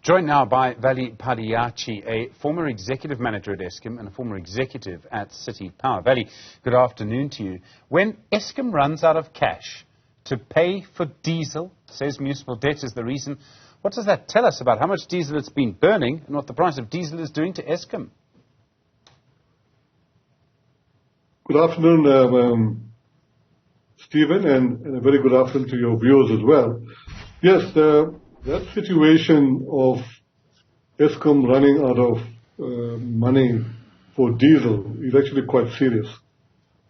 Joined now by Vally Padayachee, a former executive manager at Eskom and a former executive at City Power. Vally, good afternoon to you. When Eskom runs out of cash to pay for diesel, says municipal debt is the reason, what does that tell us about how much diesel it's been burning and what the price of diesel is doing to Eskom? Good afternoon, Stephen, and a very good afternoon to your viewers as well. Yes, that situation of Eskom running out of money for diesel is actually quite serious,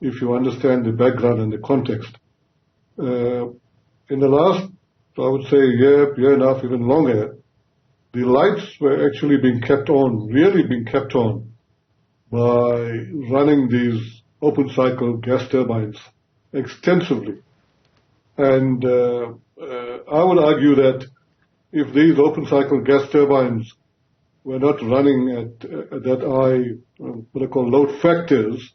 if you understand the background and the context. In the last, I would say, year and a half, even longer, the lights were actually being kept on, really being kept on, by running these open cycle gas turbines extensively. And I would argue that if these open cycle gas turbines were not running at that high, what I call load factors,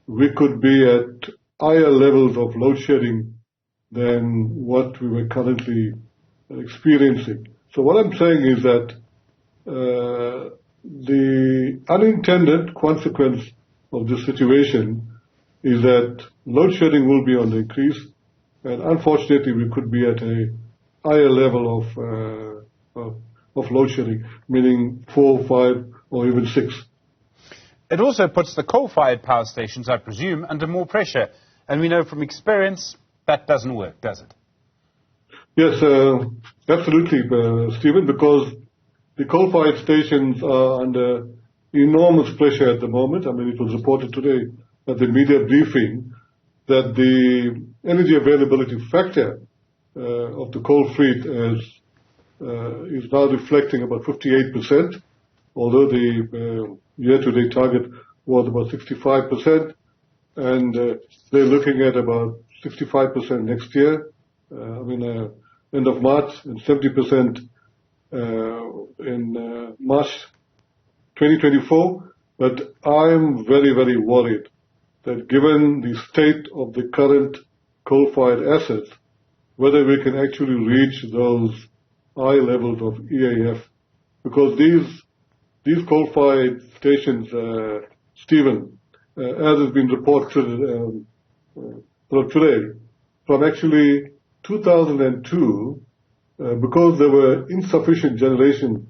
we could be at higher levels of load shedding than what we were currently experiencing. So what I'm saying is that the unintended consequence of this situation is that load shedding will be on the increase, and unfortunately we could be at a higher level of load shedding, meaning 4, 5, or even 6. It also puts the coal-fired power stations, I presume, under more pressure. And we know from experience that doesn't work, does it? Yes, absolutely, Stephen, because the coal-fired stations are under enormous pressure at the moment. I mean, it was reported today at the media briefing that the energy availability factor of the coal fleet is now reflecting about 58%, although the year-to-date target was about 65%, and they're looking at about 65% next year, end of March, and 70% in March 2024. But I'm very, very worried that given the state of the current coal-fired assets, whether we can actually reach those high levels of EAF, because these coal-fired stations, Stephen, as has been reported today, from actually 2002, because there were insufficient generation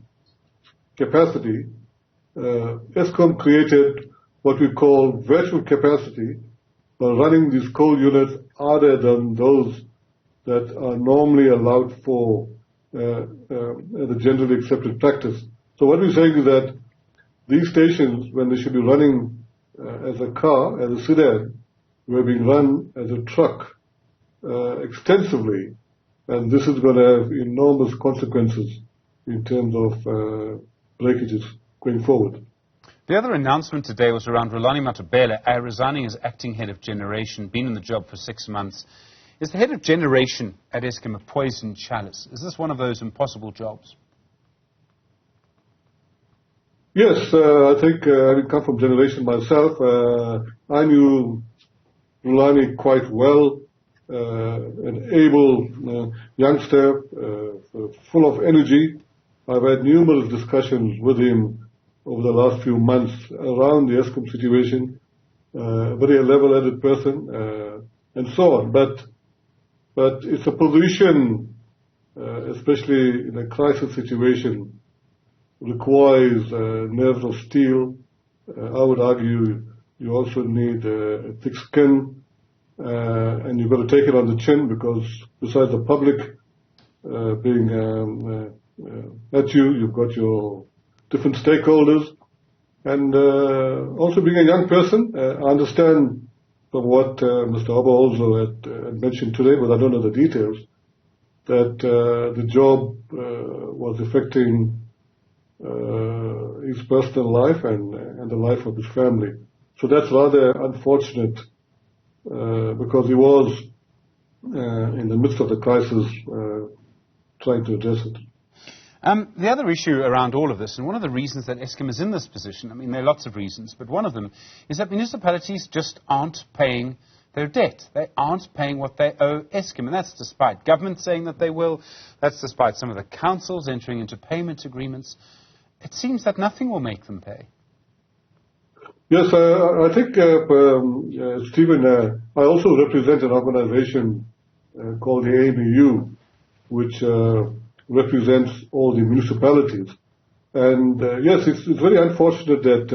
capacity, Eskom created what we call virtual capacity by running these coal units other than those that are normally allowed for the generally accepted practice. So what we're saying is that these stations, when they should be running as a car, as a sedan, were being run as a truck extensively, and this is going to have enormous consequences in terms of breakages going forward. The other announcement today was around Rolani Matabele resigning as acting head of generation, been in the job for 6 months. Is the head of generation at Eskom a poison chalice? Is this one of those impossible jobs? Yes, I think having come from generation myself, I knew Rolani quite well, an able youngster, full of energy. I've had numerous discussions with him over the last few months around the Eskom situation, very level-headed person, and so on. But it's a position, especially in a crisis situation, requires nerves of steel. I would argue you also need a thick skin, and you've got to take it on the chin, because besides the public being at you, you've got your different stakeholders, and also being a young person, I understand from what Mr. Oberholzer had mentioned today, but I don't know the details, that the job was affecting his personal life and the life of his family. So that's rather unfortunate, because he was in the midst of the crisis trying to address it. The other issue around all of this, and one of the reasons that Eskom is in this position, I mean, there are lots of reasons, but one of them is that municipalities just aren't paying their debt. They aren't paying what they owe Eskom, and that's despite government saying that they will. That's despite some of the councils entering into payment agreements. It seems that nothing will make them pay. Yes, I think, Stephen, I also represent an organization called the AMEU, which represents all the municipalities. And yes, it's very unfortunate that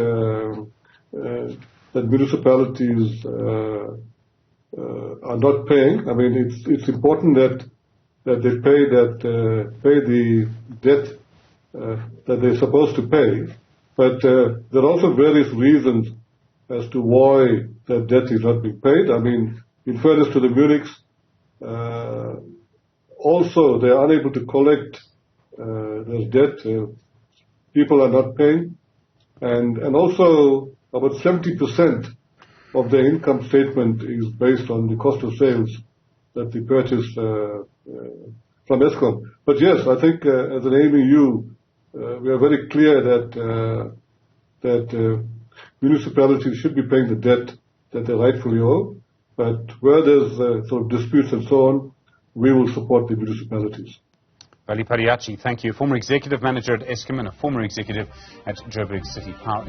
that municipalities are not paying. I mean, it's important that they pay the debt that they're supposed to pay. But there are also various reasons as to why that debt is not being paid. I mean, in fairness to the Munichs, also they are unable to collect their debt. People are not paying. And also about 70% of their income statement is based on the cost of sales that they purchase from Eskom. But yes, I think as an AMEU, we are very clear that municipalities should be paying the debt that they rightfully owe. But where there's sort of disputes and so on, we will support the municipalities. Vally Padayachee, thank you. Former executive manager at Eskom and a former executive at Joburg City Power.